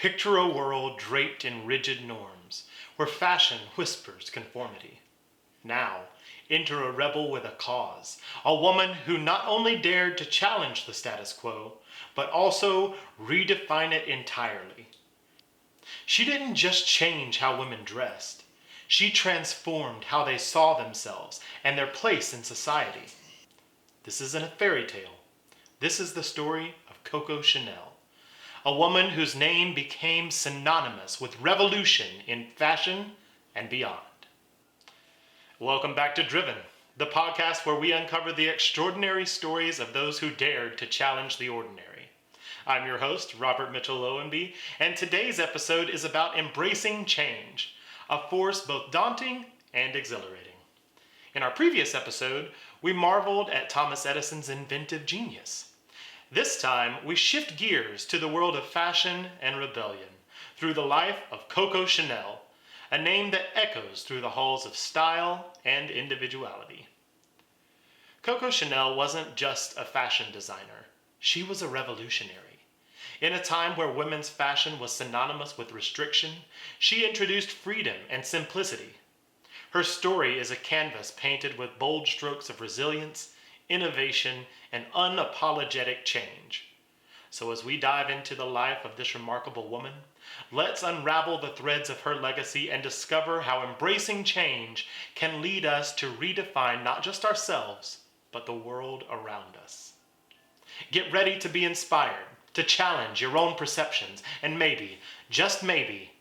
Picture a world draped in rigid norms, where fashion whispers conformity. Now, enter a rebel with a cause, a woman who not only dared to challenge the status quo, but also redefine it entirely. She didn't just change how women dressed, she transformed how they saw themselves and their place in society. This isn't a fairy tale. This is the story of Coco Chanel, a woman whose name became synonymous with revolution in fashion and beyond. Welcome back to Driven, the podcast where we uncover the extraordinary stories of those who dared to challenge the ordinary. I'm your host, Robert Mitchell Lowenby, and today's episode is about embracing change, a force both daunting and exhilarating. In our previous episode, we marveled at Thomas Edison's inventive genius. This time, we shift gears to the world of fashion and rebellion through the life of Coco Chanel, a name that echoes through the halls of style and individuality. Coco Chanel wasn't just a fashion designer. She was a revolutionary. In a time where women's fashion was synonymous with restriction, she introduced freedom and simplicity. Her story is a canvas painted with bold strokes of resilience, innovation, and unapologetic change. So as we dive into the life of this remarkable woman, let's unravel the threads of her legacy and discover how embracing change can lead us to redefine not just ourselves, but the world around us. Get ready to be inspired, to challenge your own perceptions, and maybe, just maybe,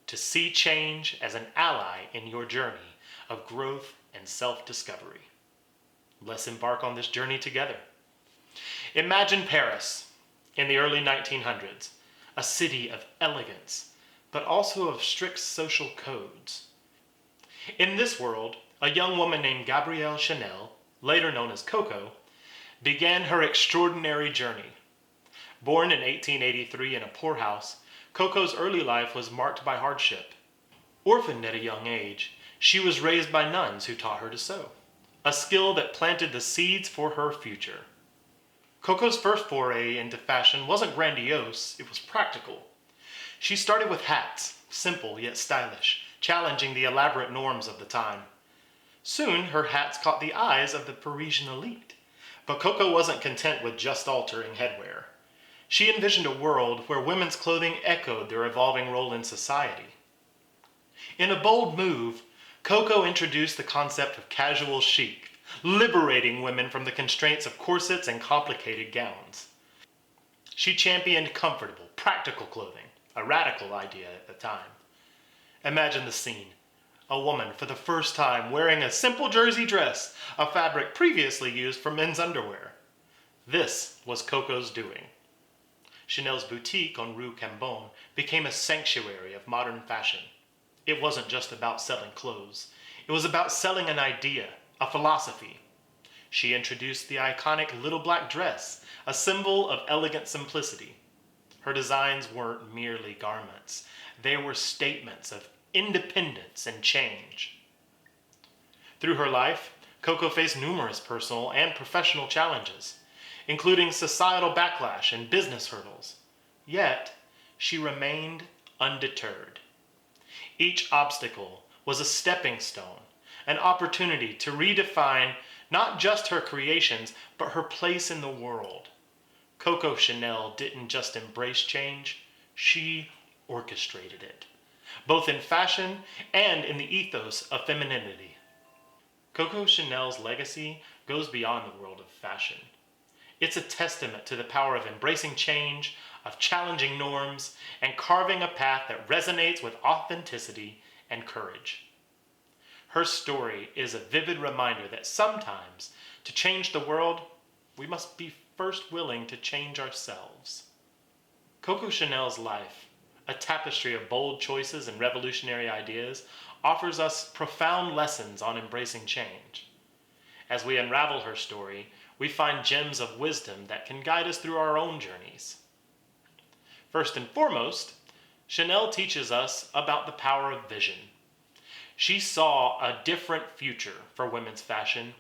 to see change as an ally in your journey of growth and self-discovery. Let's embark on this journey together. Imagine Paris in the early 1900s, a city of elegance, but also of strict social codes. In this world, a young woman named Gabrielle Chanel, later known as Coco, began her extraordinary journey. Born in 1883 in a poorhouse, Coco's early life was marked by hardship. Orphaned at a young age, she was raised by nuns who taught her to sew, a skill that planted the seeds for her future. Coco's first foray into fashion wasn't grandiose, it was practical. She started with hats, simple yet stylish, challenging the elaborate norms of the time. Soon, her hats caught the eyes of the Parisian elite. But Coco wasn't content with just altering headwear. She envisioned a world where women's clothing echoed their evolving role in society. In a bold move, Coco introduced the concept of casual chic, liberating women from the constraints of corsets and complicated gowns. She championed comfortable, practical clothing, a radical idea at the time. Imagine the scene. A woman, for the first time, wearing a simple jersey dress, a fabric previously used for men's underwear. This was Coco's doing. Chanel's boutique on Rue Cambon became a sanctuary of modern fashion. It wasn't just about selling clothes. It was about selling an idea, a philosophy. She introduced the iconic little black dress, a symbol of elegant simplicity. Her designs weren't merely garments. They were statements of independence and change. Through her life, Coco faced numerous personal and professional challenges, including societal backlash and business hurdles. Yet, she remained undeterred. Each obstacle was a stepping stone, an opportunity to redefine not just her creations, but her place in the world. Coco Chanel didn't just embrace change, she orchestrated it, both in fashion and in the ethos of femininity. Coco Chanel's legacy goes beyond the world of fashion. It's a testament to the power of embracing change, of challenging norms, and carving a path that resonates with authenticity and courage. Her story is a vivid reminder that sometimes, to change the world, we must be first willing to change ourselves. Coco Chanel's life, a tapestry of bold choices and revolutionary ideas, offers us profound lessons on embracing change. As we unravel her story, we find gems of wisdom that can guide us through our own journeys. First and foremost, Chanel teaches us about the power of vision. She saw a different future for women's fashion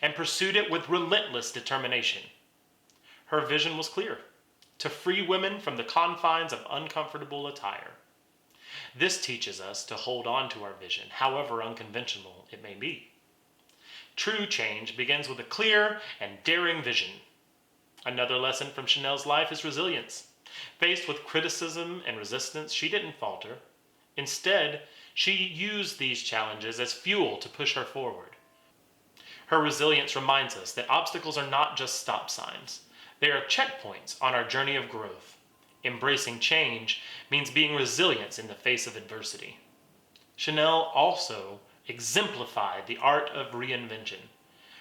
and pursued it with relentless determination. Her vision was clear: to free women from the confines of uncomfortable attire. This teaches us to hold on to our vision, however unconventional it may be. True change begins with a clear and daring vision. Another lesson from Chanel's life is resilience. Faced with criticism and resistance, she didn't falter. Instead, she used these challenges as fuel to push her forward. Her resilience reminds us that obstacles are not just stop signs. They are checkpoints on our journey of growth. Embracing change means being resilient in the face of adversity. Chanel also exemplified the art of reinvention.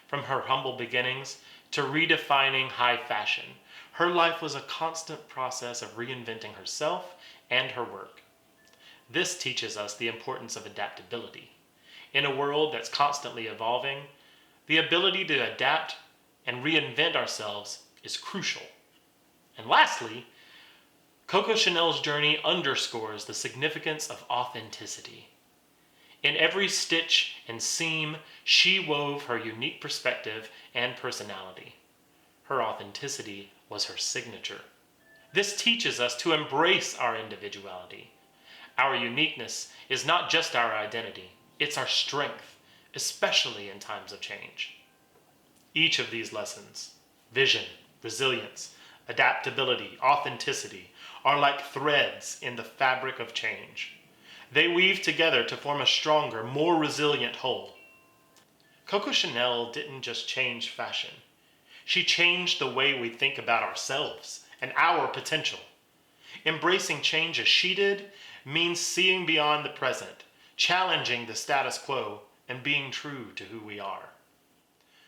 From her humble beginnings to redefining high fashion, her life was a constant process of reinventing herself and her work. This teaches us the importance of adaptability. In a world that's constantly evolving, the ability to adapt and reinvent ourselves is crucial. And lastly, Coco Chanel's journey underscores the significance of authenticity. In every stitch and seam, she wove her unique perspective and personality. Her authenticity was her signature. This teaches us to embrace our individuality. Our uniqueness is not just our identity, it's our strength, especially in times of change. Each of these lessons, vision, resilience, adaptability, authenticity, are like threads in the fabric of change. They weave together to form a stronger, more resilient whole. Coco Chanel didn't just change fashion. She changed the way we think about ourselves and our potential. Embracing change as she did means seeing beyond the present, challenging the status quo, and being true to who we are.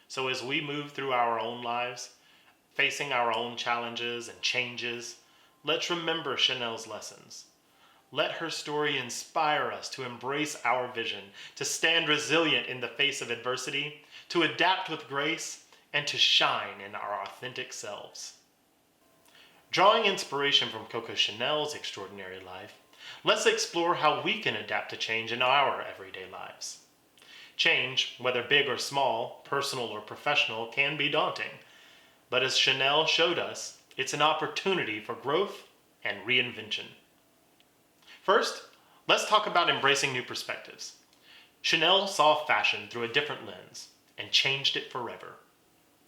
So as we move through our own lives, facing our own challenges and changes, let's remember Chanel's lessons. Let her story inspire us to embrace our vision, to stand resilient in the face of adversity, to adapt with grace, and to shine in our authentic selves. Drawing inspiration from Coco Chanel's extraordinary life, let's explore how we can adapt to change in our everyday lives. Change, whether big or small, personal or professional, can be daunting. But as Chanel showed us, it's an opportunity for growth and reinvention. First, let's talk about embracing new perspectives. Chanel saw fashion through a different lens and changed it forever.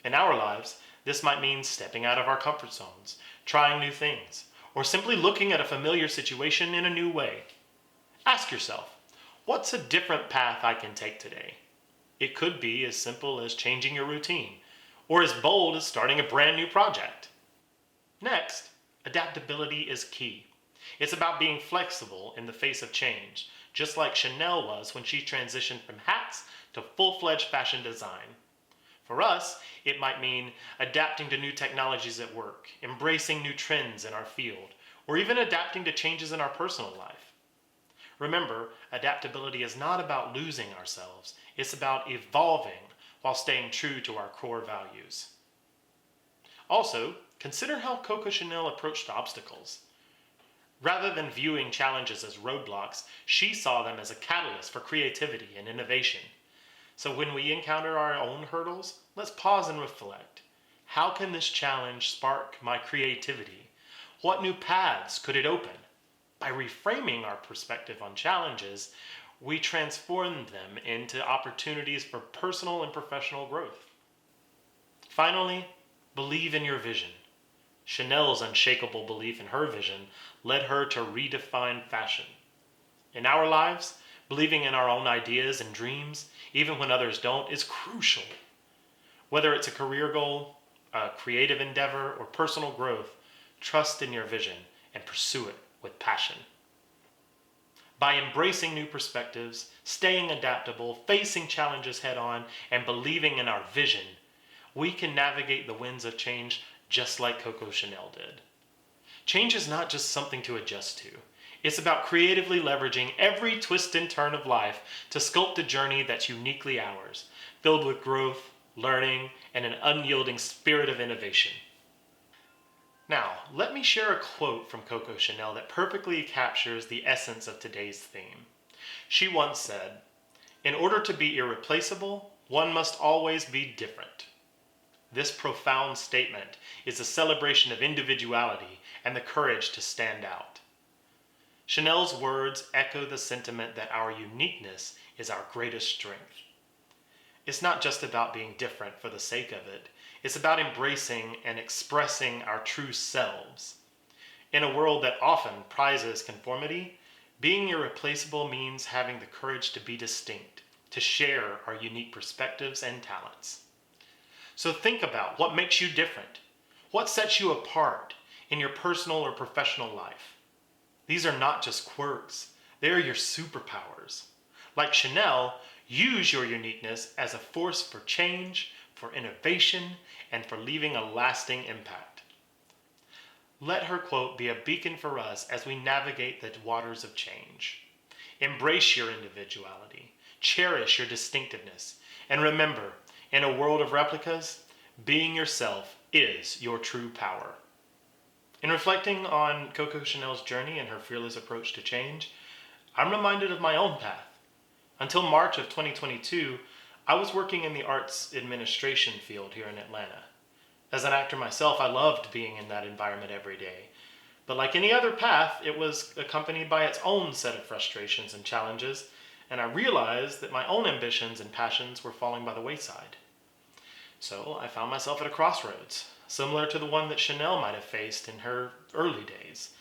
In our lives, this might mean stepping out of our comfort zones, trying new things, or simply looking at a familiar situation in a new way. Ask yourself, what's a different path I can take today? It could be as simple as changing your routine, or as bold as starting a brand new project. Next, adaptability is key. It's about being flexible in the face of change, just like Chanel was when she transitioned from hats to full-fledged fashion design. For us, it might mean adapting to new technologies at work, embracing new trends in our field, or even adapting to changes in our personal life. Remember, adaptability is not about losing ourselves, it's about evolving while staying true to our core values. Also, consider how Coco Chanel approached obstacles. Rather than viewing challenges as roadblocks, she saw them as a catalyst for creativity and innovation. So when we encounter our own hurdles, let's pause and reflect. How can this challenge spark my creativity? What new paths could it open? By reframing our perspective on challenges, we transform them into opportunities for personal and professional growth. Finally, believe in your vision. Chanel's unshakable belief in her vision led her to redefine fashion. In our lives, believing in our own ideas and dreams, even when others don't, is crucial. Whether it's a career goal, a creative endeavor, or personal growth, trust in your vision and pursue it with passion. By embracing new perspectives, staying adaptable, facing challenges head on, and believing in our vision, we can navigate the winds of change just like Coco Chanel did. Change is not just something to adjust to. It's about creatively leveraging every twist and turn of life to sculpt a journey that's uniquely ours, filled with growth, learning, and an unyielding spirit of innovation. Now, let me share a quote from Coco Chanel that perfectly captures the essence of today's theme. She once said, "In order to be irreplaceable, one must always be different." This profound statement is a celebration of individuality and the courage to stand out. Chanel's words echo the sentiment that our uniqueness is our greatest strength. It's not just about being different for the sake of it. It's about embracing and expressing our true selves. In a world that often prizes conformity, being irreplaceable means having the courage to be distinct, to share our unique perspectives and talents. So think about what makes you different. What sets you apart in your personal or professional life? These are not just quirks. They are your superpowers. Like Chanel, use your uniqueness as a force for change, for innovation, and for leaving a lasting impact. Let her quote be a beacon for us as we navigate the waters of change. Embrace your individuality, cherish your distinctiveness, and remember, in a world of replicas, being yourself is your true power. In reflecting on Coco Chanel's journey and her fearless approach to change, I'm reminded of my own path. Until March of 2022, I was working in the arts administration field here in Atlanta. As an actor myself, I loved being in that environment every day. But like any other path, it was accompanied by its own set of frustrations and challenges, and I realized that my own ambitions and passions were falling by the wayside. So I found myself at a crossroads, similar to the one that Chanel might have faced in her early days.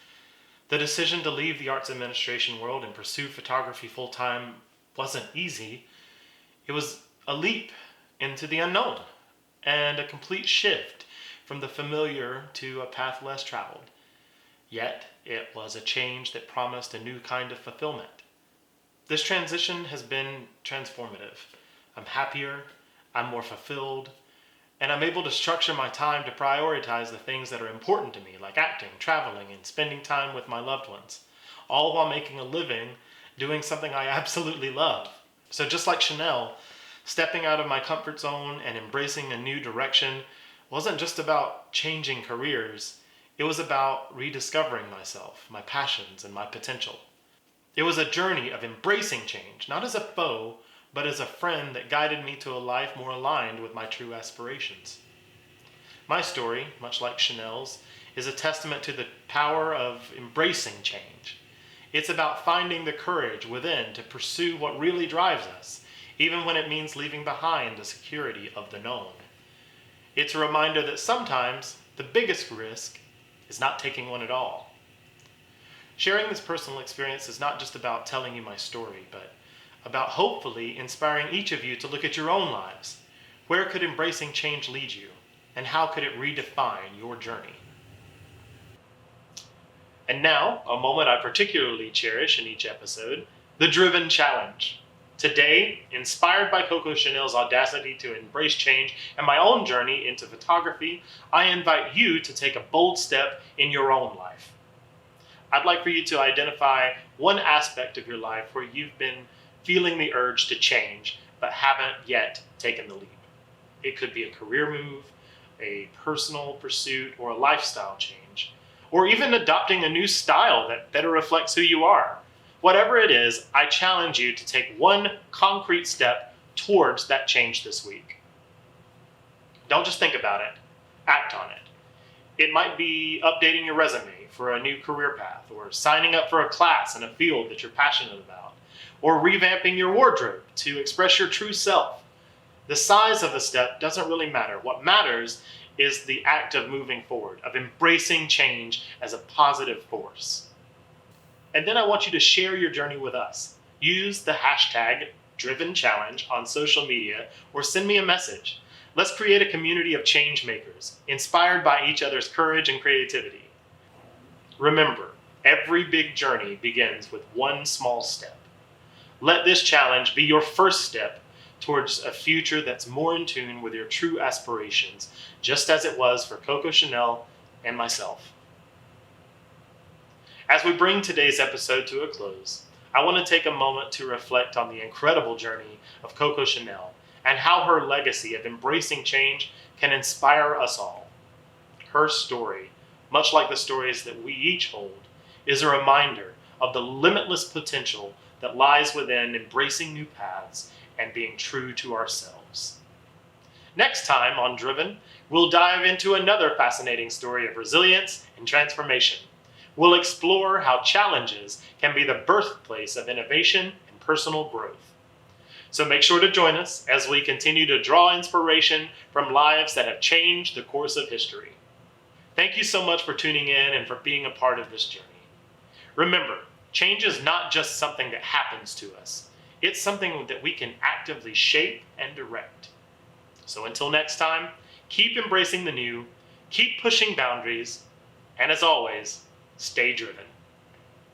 The decision to leave the arts administration world and pursue photography full-time wasn't easy. It was a leap into the unknown and a complete shift from the familiar to a path less traveled. Yet, it was a change that promised a new kind of fulfillment. This transition has been transformative. I'm happier, I'm more fulfilled, and I'm able to structure my time to prioritize the things that are important to me, like acting, traveling, and spending time with my loved ones, all while making a living doing something I absolutely love. So just like Chanel, stepping out of my comfort zone and embracing a new direction wasn't just about changing careers. It was about rediscovering myself, my passions, and my potential. It was a journey of embracing change, not as a foe, but as a friend that guided me to a life more aligned with my true aspirations. My story, much like Chanel's, is a testament to the power of embracing change. It's about finding the courage within to pursue what really drives us, even when it means leaving behind the security of the known. It's a reminder that sometimes the biggest risk is not taking one at all. Sharing this personal experience is not just about telling you my story, but about hopefully inspiring each of you to look at your own lives. Where could embracing change lead you, and how could it redefine your journey? And now, a moment I particularly cherish in each episode, the Driven Challenge. Today, inspired by Coco Chanel's audacity to embrace change and my own journey into photography, I invite you to take a bold step in your own life. I'd like for you to identify one aspect of your life where you've been feeling the urge to change, but haven't yet taken the leap. It could be a career move, a personal pursuit, or a lifestyle change, or even adopting a new style that better reflects who you are. Whatever it is, I challenge you to take one concrete step towards that change this week. Don't just think about it, act on it. It might be updating your resume for a new career path, or signing up for a class in a field that you're passionate about, or revamping your wardrobe to express your true self. The size of the step doesn't really matter. What matters is the act of moving forward, of embracing change as a positive force. And then I want you to share your journey with us. Use the hashtag #DrivenChallenge on social media or send me a message. Let's create a community of change makers, inspired by each other's courage and creativity. Remember, every big journey begins with one small step. Let this challenge be your first step towards a future that's more in tune with your true aspirations, just as it was for Coco Chanel and myself. As we bring today's episode to a close, I want to take a moment to reflect on the incredible journey of Coco Chanel and how her legacy of embracing change can inspire us all. Her story, much like the stories that we each hold, is a reminder of the limitless potential that lies within embracing new paths and being true to ourselves. Next time on Driven, we'll dive into another fascinating story of resilience and transformation. We'll explore how challenges can be the birthplace of innovation and personal growth. So make sure to join us as we continue to draw inspiration from lives that have changed the course of history. Thank you so much for tuning in and for being a part of this journey. Remember, change is not just something that happens to us. It's something that we can actively shape and direct. So until next time, keep embracing the new, keep pushing boundaries, and as always, stay driven.